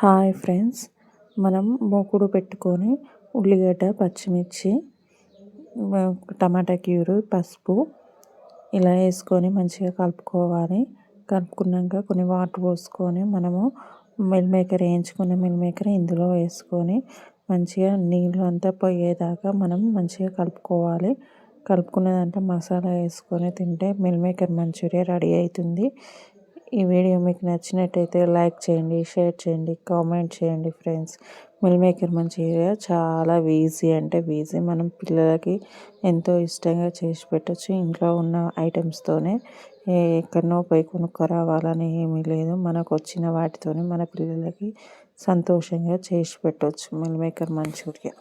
Hi friends, మనం మూకుడు పెట్టుకొని ఉల్లిగడ్డ, పచ్చిమిర్చి, టమాటా క్యూరు, పసుపు ఇలా వేసుకొని మంచిగా కలుపుకోవాలి. కలుపుకున్నాక కొన్ని వాటర్ పోసుకొని మనము మిల్ మేకర్ వేయించుకున్న మిల్ మేకర్ ఇందులో వేసుకొని మంచిగా నీళ్ళు అంతా పోయేదాకా మనం మంచిగా కలుపుకోవాలి. కలుపుకున్నదంతా మసాలా వేసుకొని తింటే మిల్ మేకర్ మంచూరియా రెడీ అవుతుంది. ఈ వీడియో మీకు నచ్చినట్టయితే లైక్ చేయండి, షేర్ చేయండి, కామెంట్ చేయండి ఫ్రెండ్స్. మిల్ మేకర్ మంచూరియా చాలా ఈజీ అంటే ఈజీ. మనం పిల్లలకి ఎంతో ఇష్టంగా చేసి పెట్టచ్చు. ఇంట్లో ఉన్న ఐటమ్స్తోనే ఎక్కడనో పోయి కొనుక్కరావాలని ఏమీ లేదు. మనకు వచ్చిన వాటితోనే మన పిల్లలకి సంతోషంగా చేసి పెట్టవచ్చు మిల్ మేకర్ మంచూరియా.